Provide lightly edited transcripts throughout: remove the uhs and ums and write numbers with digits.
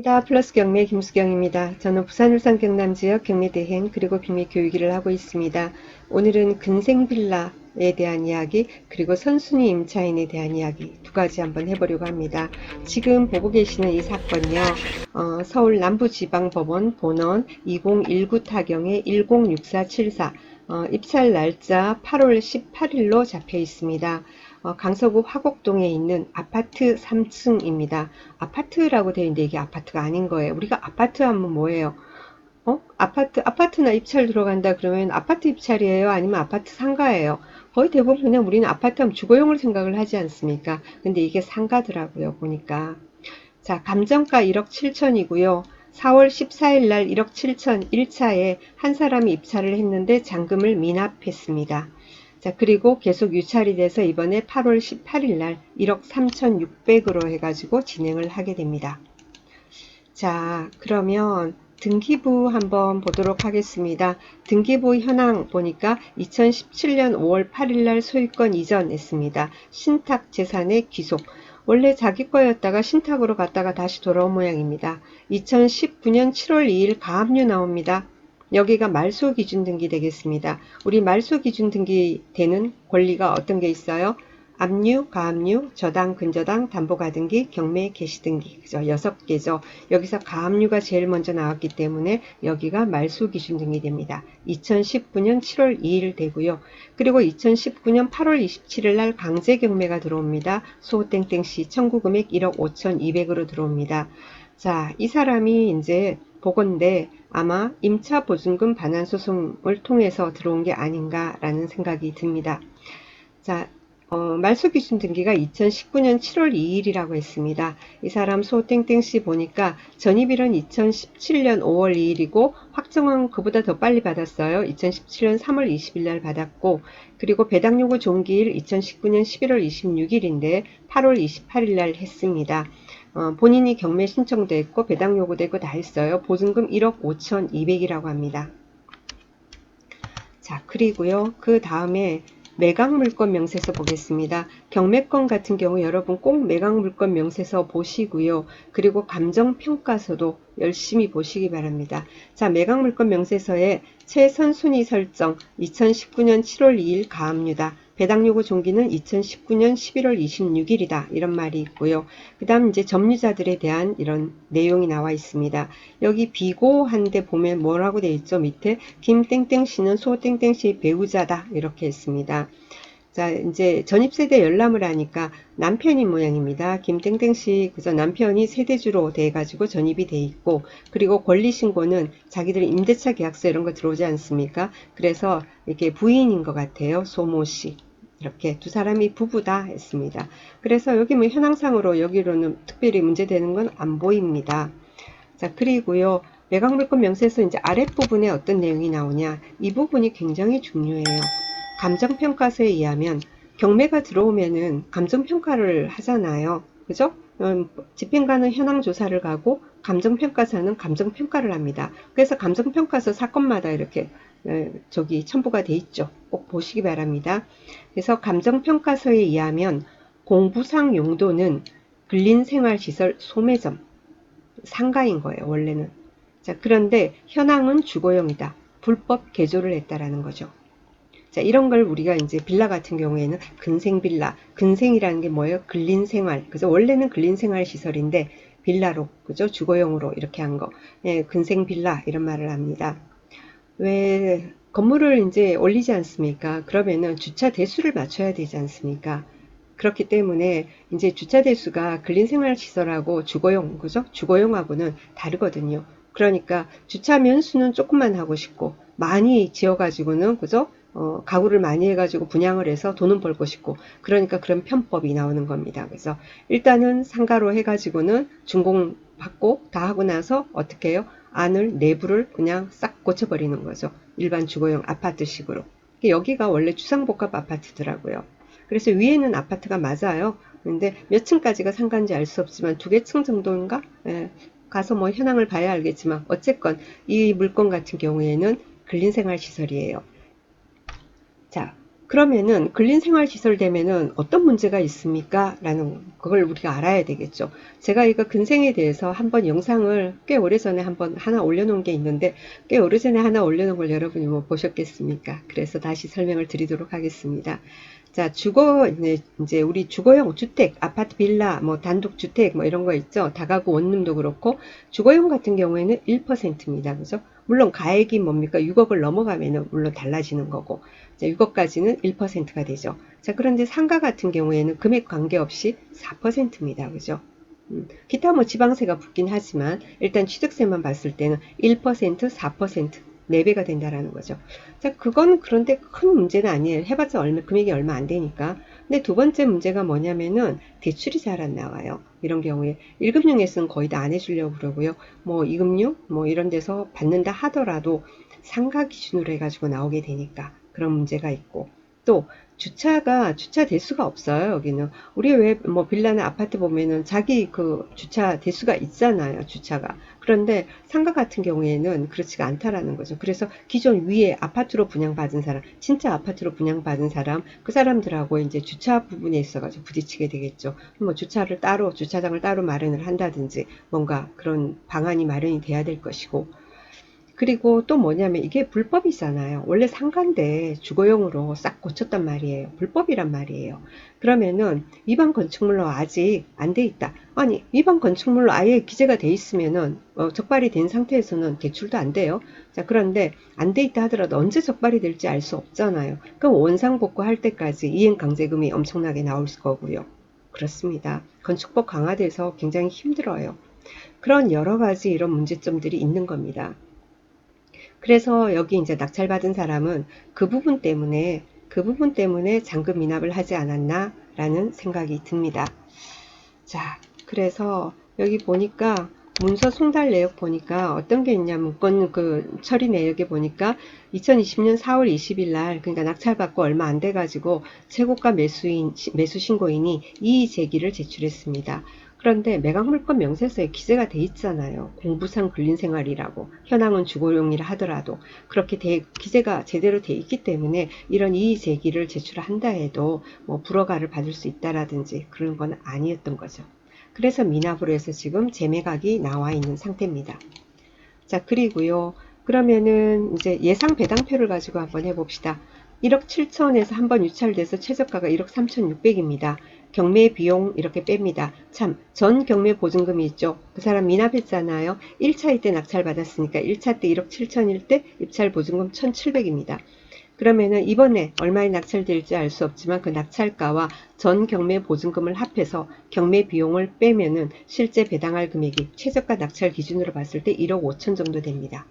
반갑습니다. 플러스 경매 김수경입니다. 저는 부산 울산 경남 지역 경매 대행 그리고 경매 교육 일을 하고 있습니다. 오늘은 근생 빌라에 대한 이야기 그리고 선순위 임차인에 대한 이야기 두 가지 한번 해보려고 합니다. 지금 보고 계시는 이 사건요. 서울 남부지방법원 본원 2019 타경의 106474 입찰 날짜 8월 18일로 잡혀 있습니다. 강서구 화곡동에 있는 아파트 3층입니다. 아파트라고 되어 있는데 이게 아파트가 아닌 거예요. 우리가 아파트 하면 뭐예요? 아파트나 입찰 들어간다 그러면 아파트 입찰이에요? 아니면 아파트 상가예요? 거의 대부분 그냥 우리는 아파트 하면 주거용을 생각을 하지 않습니까? 근데 이게 상가더라고요, 보니까. 자, 감정가 1억 7천이고요. 4월 14일 날 1억 7천 1차에 한 사람이 입찰을 했는데 잔금을 미납했습니다. 자, 그리고 계속 유찰이 돼서 이번에 8월 18일 날 1억 3,600으로 해가지고 진행을 하게 됩니다. 자, 그러면 등기부 한번 보도록 하겠습니다. 등기부 현황 보니까 2017년 5월 8일 날 소유권 이전했습니다. 신탁 재산의 귀속. 원래 자기 거였다가 신탁으로 갔다가 다시 돌아온 모양입니다. 2019년 7월 2일 가압류 나옵니다. 여기가 말소 기준 등기 되겠습니다. 우리 말소 기준 등기 되는 권리가 어떤 게 있어요? 압류, 가압류, 저당, 근저당, 담보가등기, 경매, 개시등기. 그죠? 6개죠. 여기서 가압류가 제일 먼저 나왔기 때문에 여기가 말소 기준 등기 됩니다. 2019년 7월 2일 되고요. 그리고 2019년 8월 27일 날 강제 경매가 들어옵니다. 소땡땡시 청구금액 1억 5,200으로 들어옵니다. 자, 이 사람이 이제 보건데 아마 임차 보증금 반환 소송을 통해서 들어온 게 아닌가라는 생각이 듭니다. 자, 말소 기준 등기가 2019년 7월 2일이라고 했습니다. 이 사람 소땡땡씨 보니까 전입일은 2017년 5월 2일이고 확정은 그보다 더 빨리 받았어요. 2017년 3월 20일 날 받았고, 그리고 배당 요구 종기일 2019년 11월 26일인데 8월 28일 날 했습니다. 본인이 경매 신청도 했고 배당 요구도 했고 다 했어요. 보증금 1억 5,200이라고 합니다. 자, 그리고요. 그 다음에 매각물건 명세서 보겠습니다. 경매권 같은 경우 여러분 꼭 매각물건 명세서 보시고요. 그리고 감정평가서도 열심히 보시기 바랍니다. 자, 매각물건 명세서에 최선순위 설정 2019년 7월 2일 가압류다. 배당요구 종기는 2019년 11월 26일이다. 이런 말이 있고요. 그 다음 이제 점유자들에 대한 이런 내용이 나와 있습니다. 여기 비고한데 보면 뭐라고 되어 있죠? 밑에 김땡땡씨는 소땡땡씨 배우자다. 이렇게 했습니다. 자, 이제 전입세대 열람을 하니까 남편인 모양입니다. 김땡땡씨 그저 남편이 세대주로 돼 가지고 전입이 돼 있고, 그리고 권리신고는 자기들 임대차 계약서 이런 거 들어오지 않습니까? 그래서 이렇게 부인인 것 같아요. 소모씨. 이렇게 두 사람이 부부다 했습니다. 그래서 여기 뭐 현황상으로 여기로는 특별히 문제되는 건 안 보입니다. 자, 그리고요. 매각물건 명세서 이제 아랫부분에 어떤 내용이 나오냐. 이 부분이 굉장히 중요해요. 감정평가서에 의하면 경매가 들어오면은 감정평가를 하잖아요. 그죠? 집행관은 현황조사를 가고 감정평가사는 감정평가를 합니다. 그래서 감정평가서 사건마다 이렇게 첨부가 돼 있죠. 꼭 보시기 바랍니다. 그래서 감정평가서에 의하면 공부상 용도는 근린생활시설 소매점, 상가인 거예요, 원래는. 자, 그런데 현황은 주거용이다. 불법 개조를 했다라는 거죠. 자, 이런 걸 우리가 이제 빌라 같은 경우에는 근생 빌라, 근생이라는 게 뭐예요? 근린생활. 그죠? 원래는 근린생활 시설인데 빌라로, 그죠? 주거용으로 이렇게 한 거. 예, 근생 빌라 이런 말을 합니다. 왜 건물을 이제 올리지 않습니까? 그러면은 주차 대수를 맞춰야 되지 않습니까? 그렇기 때문에 이제 주차 대수가 근린생활 시설하고 주거용, 그죠? 주거용하고는 다르거든요. 그러니까 주차 면수는 조금만 하고 싶고 많이 지어가지고는, 그죠? 가구를 많이 해가지고 분양을 해서 돈은 벌고 싶고, 그러니까 그런 편법이 나오는 겁니다. 그래서 일단은 상가로 해가지고는 준공 받고 다 하고 나서 어떻게 해요? 안을 내부를 그냥 싹 고쳐버리는 거죠. 일반 주거용 아파트식으로. 여기가 원래 주상복합 아파트더라고요. 그래서 위에는 아파트가 맞아요. 근데 몇 층까지가 상가인지 알 수 없지만 두 개 층 정도인가? 예, 가서 뭐 현황을 봐야 알겠지만 어쨌건 이 물건 같은 경우에는 근린생활 시설이에요. 자, 그러면은 근린생활시설 되면은 어떤 문제가 있습니까? 라는 그걸 우리가 알아야 되겠죠. 제가 이거 근생에 대해서 한번 영상을 꽤 오래전에 한번 하나 올려놓은 게 있는데 꽤 오래전에 하나 올려놓은 걸 여러분이 뭐 보셨겠습니까? 그래서 다시 설명을 드리도록 하겠습니다. 자, 이제 우리 주거용 주택, 아파트, 빌라, 뭐 단독주택 뭐 이런 거 있죠. 다가구 원룸도 그렇고 주거용 같은 경우에는 1%입니다. 그죠? 물론 가액이 뭡니까? 6억을 넘어가면은 물론 달라지는 거고. 자, 6억까지는 1%가 되죠. 자, 그런데 상가 같은 경우에는 금액 관계없이 4%입니다. 그죠? 기타 뭐 지방세가 붙긴 하지만 일단 취득세만 봤을 때는 1%, 4%, 4배가 된다라는 거죠. 자, 그건 그런데 큰 문제는 아니에요. 해봤자 금액이 얼마 안 되니까. 근데 두 번째 문제가 뭐냐면은 대출이 잘 안 나와요. 이런 경우에 1금융에서는 거의 다 안 해주려고 그러고요. 뭐 2금융 뭐 이런 데서 받는다 하더라도 상가 기준으로 해가지고 나오게 되니까 그런 문제가 있고 또 주차 대수가 없어요. 여기는 우리 왜 뭐 빌라나 아파트 보면은 자기 그 주차 대수가 있잖아요. 주차가. 그런데 상가 같은 경우에는 그렇지가 않다라는 거죠. 그래서 기존 위에 아파트로 분양받은 사람, 진짜 아파트로 분양받은 사람, 그 사람들하고 이제 주차 부분에 있어가지고 부딪히게 되겠죠. 뭐 주차장을 따로 마련을 한다든지 뭔가 그런 방안이 마련이 돼야 될 것이고, 그리고 또 뭐냐면 이게 불법이잖아요. 원래 상가인데 주거용으로 싹 고쳤단 말이에요. 불법이란 말이에요. 그러면은 위반 건축물로 아직 안 돼 있다. 아니, 위반 건축물로 아예 기재가 돼 있으면은 적발이 된 상태에서는 대출도 안 돼요. 자, 그런데 안 돼 있다 하더라도 언제 적발이 될지 알 수 없잖아요. 그럼 원상복구 할 때까지 이행강제금이 엄청나게 나올 거고요. 그렇습니다. 건축법 강화돼서 굉장히 힘들어요. 그런 여러 가지 이런 문제점들이 있는 겁니다. 그래서 여기 이제 낙찰받은 사람은 그 부분 때문에 잔금 미납을 하지 않았나라는 생각이 듭니다. 자, 그래서 여기 보니까 문서 송달 내역 보니까 어떤 게 있냐면 문건 그 처리 내역에 보니까 2020년 4월 20일 날 그러니까 낙찰받고 얼마 안 돼 가지고 최고가 매수 신고인이 이의 제기를 제출했습니다. 그런데 매각물건 명세서에 기재가 돼 있잖아요. 공부상 근린생활이라고 현황은 주거용이라 하더라도 그렇게 기재가 제대로 돼 있기 때문에 이런 이의 제기를 제출한다 해도 뭐 불허가를 받을 수 있다라든지 그런 건 아니었던 거죠. 그래서 미납으로 해서 지금 재매각이 나와 있는 상태입니다. 자, 그리고요. 그러면은 이제 예상 배당표를 가지고 한번 해봅시다. 1억 7천에서 한번 유찰돼서 최저가가 1억 3,600입니다. 경매 비용 이렇게 뺍니다. 참, 전 경매 보증금이 있죠. 그 사람 미납했잖아요. 1차일 때 낙찰 받았으니까 1차 때 1억 7천일 때 입찰 보증금 1,700입니다. 그러면은 이번에 얼마에 낙찰될지 알 수 없지만 그 낙찰가와 전 경매 보증금을 합해서 경매 비용을 빼면은 실제 배당할 금액이 최저가 낙찰 기준으로 봤을 때 1억 5천 정도 됩니다.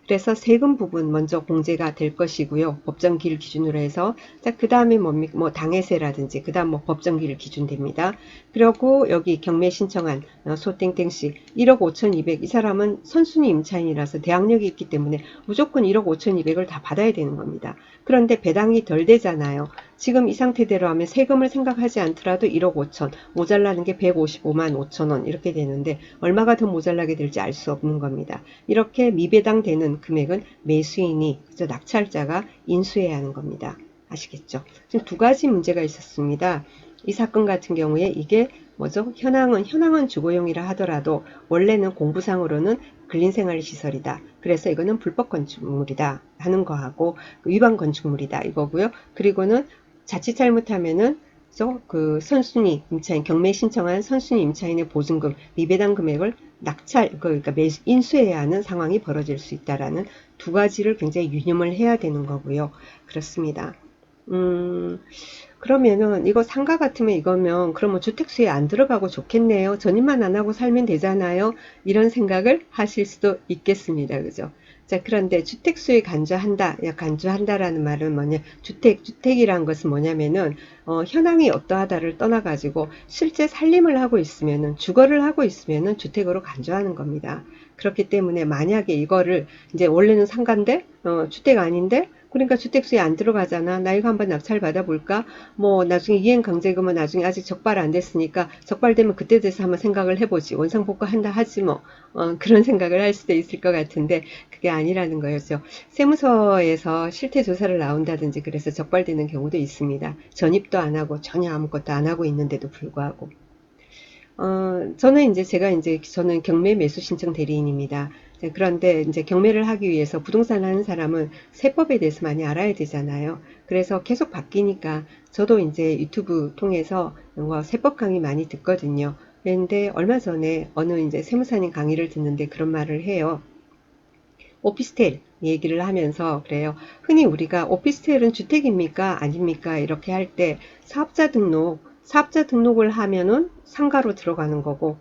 그래서 세금 부분 먼저 공제가 될 것이고요. 법정기일 기준으로 해서 그 다음에 뭡니까 뭐 당해세라든지 그 다음 뭐 법정기일 기준 됩니다. 그리고 여기 경매 신청한 소땡땡씨 1억 5,200 이 사람은 선순위 임차인이라서 대항력이 있기 때문에 무조건 1억 5,200을 다 받아야 되는 겁니다. 그런데 배당이 덜 되잖아요. 지금 이 상태대로 하면 세금을 생각하지 않더라도 1억 5천 모자라는 게 155만 5천 원 이렇게 되는데 얼마가 더 모자라게 될지 알 수 없는 겁니다. 이렇게 미배당되는 금액은 매수인이 그래서 낙찰자가 인수해야 하는 겁니다. 아시겠죠? 지금 두 가지 문제가 있었습니다. 이 사건 같은 경우에 이게 뭐죠? 현황은 주거용이라 하더라도 원래는 공부상으로는 근린생활시설이다. 그래서 이거는 불법 건축물이다 하는 거하고 위반 건축물이다 이거고요. 그리고는 자칫 잘못하면은 그 선순위 임차인 경매 신청한 선순위 임차인의 보증금 미배당 금액을 그러니까 인수해야 하는 상황이 벌어질 수 있다라는 두 가지를 굉장히 유념을 해야 되는 거고요. 그렇습니다. 그러면은 이거 상가 같으면 이거면 그러면 주택수에 안 들어가고 좋겠네요. 전입만 안 하고 살면 되잖아요. 이런 생각을 하실 수도 있겠습니다. 그죠? 자, 그런데 주택수에 간주한다라는 말은 뭐냐? 주택이란 것은 뭐냐면은, 현황이 어떠하다를 떠나가지고 실제 살림을 하고 있으면은, 주거를 하고 있으면은 주택으로 간주하는 겁니다. 그렇기 때문에 만약에 이거를 이제 원래는 상가인데, 주택 아닌데, 그러니까 주택수에 안 들어가잖아. 나 이거 한번 낙찰 받아볼까? 뭐 나중에 이행강제금은 나중에 아직 적발 안 됐으니까 적발되면 그때 돼서 한번 생각을 해보지. 원상복구한다 하지 뭐. 그런 생각을 할 수도 있을 것 같은데 그게 아니라는 거였죠. 세무서에서 실태조사를 나온다든지 그래서 적발되는 경우도 있습니다. 전입도 안 하고 전혀 아무것도 안 하고 있는데도 불구하고. 저는 이제 저는 경매 매수 신청 대리인입니다. 그런데 이제 경매를 하기 위해서 부동산 하는 사람은 세법에 대해서 많이 알아야 되잖아요. 그래서 계속 바뀌니까 저도 이제 유튜브 통해서 세법 강의 많이 듣거든요. 그런데 얼마 전에 어느 이제 세무사님 강의를 듣는데 그런 말을 해요. 오피스텔 얘기를 하면서 그래요. 흔히 우리가 오피스텔은 주택입니까? 아닙니까? 이렇게 할 때 사업자 등록을 하면은 상가로 들어가는 거고,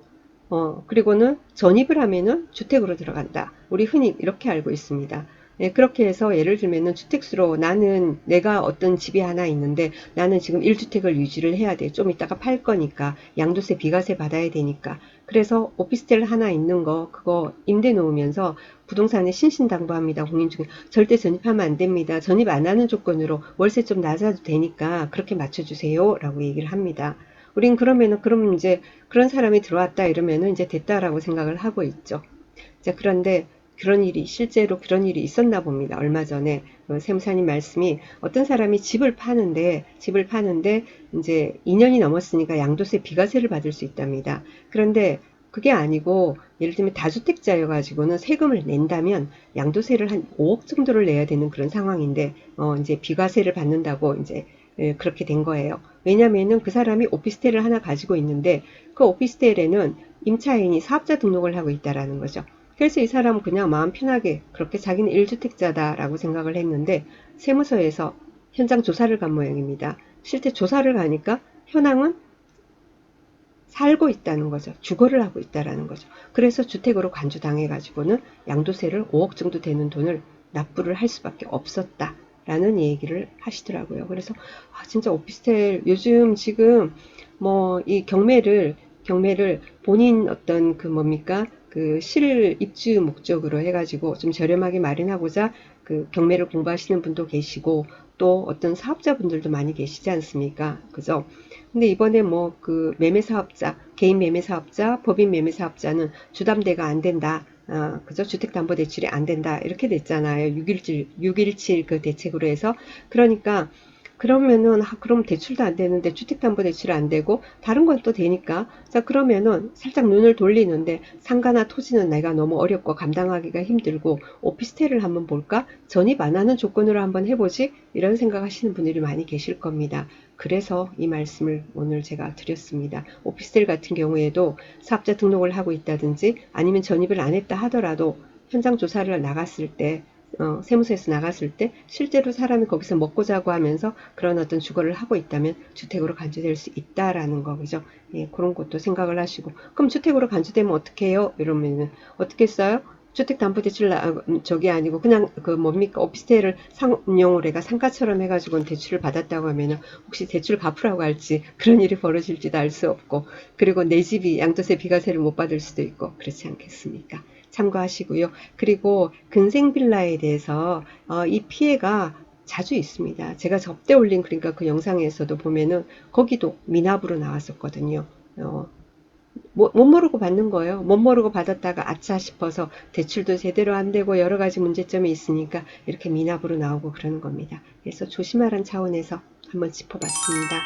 그리고는 전입을 하면은 주택으로 들어간다. 우리 흔히 이렇게 알고 있습니다. 예, 그렇게 해서 예를 들면은 주택수로 나는 내가 어떤 집이 하나 있는데 나는 지금 1주택을 유지를 해야 돼. 좀 이따가 팔 거니까 양도세 비과세 받아야 되니까. 그래서 오피스텔 하나 있는 거 그거 임대 놓으면서 부동산에 신신당부합니다. 공인중개 절대 전입하면 안 됩니다. 전입 안 하는 조건으로 월세 좀 낮아도 되니까 그렇게 맞춰주세요. 라고 얘기를 합니다. 우린 그럼 이제 그런 사람이 들어왔다 이러면은 이제 됐다라고 생각을 하고 있죠. 자, 그런데 실제로 그런 일이 있었나 봅니다. 얼마 전에 세무사님 말씀이 어떤 사람이 집을 파는데 이제 2년이 넘었으니까 양도세 비과세를 받을 수 있답니다. 그런데 그게 아니고 예를 들면 다주택자여가지고는 세금을 낸다면 양도세를 한 5억 정도를 내야 되는 그런 상황인데 이제 비과세를 받는다고 이제 그렇게 된 거예요. 왜냐면은 그 사람이 오피스텔을 하나 가지고 있는데 그 오피스텔에는 임차인이 사업자 등록을 하고 있다라는 거죠. 그래서 이 사람은 그냥 마음 편하게 그렇게 자기는 1주택자다라고 생각을 했는데 세무서에서 현장 조사를 간 모양입니다. 실제 조사를 가니까 현황은 살고 있다는 거죠. 주거를 하고 있다라는 거죠. 그래서 주택으로 간주당해가지고는 양도세를 5억 정도 되는 돈을 납부를 할 수밖에 없었다라는 얘기를 하시더라고요. 그래서 진짜 오피스텔 요즘 지금 뭐 이 경매를 본인 어떤 그 뭡니까 그 실 입주 목적으로 해가지고 좀 저렴하게 마련하고자 그 경매를 공부하시는 분도 계시고 또 어떤 사업자분들도 많이 계시지 않습니까? 그죠? 근데 이번에 뭐 그 매매 사업자, 개인 매매 사업자, 법인 매매 사업자는 주담대가 안 된다. 그죠? 주택담보대출이 안 된다. 이렇게 됐잖아요. 617 그 대책으로 해서. 그러니까 그러면은 그럼 대출도 안 되는데 주택담보대출 안 되고 다른 건 또 되니까 자 그러면은 살짝 눈을 돌리는데 상가나 토지는 내가 너무 어렵고 감당하기가 힘들고 오피스텔을 한번 볼까 전입 안 하는 조건으로 한번 해보지 이런 생각하시는 분들이 많이 계실 겁니다. 그래서 이 말씀을 오늘 제가 드렸습니다. 오피스텔 같은 경우에도 사업자 등록을 하고 있다든지 아니면 전입을 안 했다 하더라도 현장 조사를 나갔을 때 세무서에서 나갔을 때 실제로 사람이 거기서 먹고 자고 하면서 그런 어떤 주거를 하고 있다면 주택으로 간주될 수 있다라는 거 그죠? 예, 그런 것도 생각을 하시고 그럼 주택으로 간주되면 어떻게 해요? 이러면은 어떻게 써요? 주택담보대출 저게 아니고 그냥 그 뭡니까 오피스텔을 상용으로 해가 상가처럼 해가지고 대출을 받았다고 하면은 혹시 대출 갚으라고 할지 그런 일이 벌어질지도 알 수 없고 그리고 내 집이 양도세 비과세를 못 받을 수도 있고 그렇지 않겠습니까? 참고하시고요. 그리고 근생빌라에 대해서 이 피해가 자주 있습니다. 제가 접대 올린 그러니까 그 영상에서도 보면은 거기도 미납으로 나왔었거든요. 못 모르고 받는 거예요. 못 모르고 받았다가 아차 싶어서 대출도 제대로 안 되고 여러 가지 문제점이 있으니까 이렇게 미납으로 나오고 그러는 겁니다. 그래서 조심하라는 차원에서 한번 짚어봤습니다.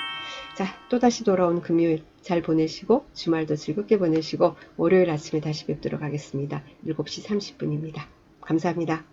자, 또다시 돌아온 금요일 잘 보내시고 주말도 즐겁게 보내시고 월요일 아침에 다시 뵙도록 하겠습니다. 7시 30분입니다. 감사합니다.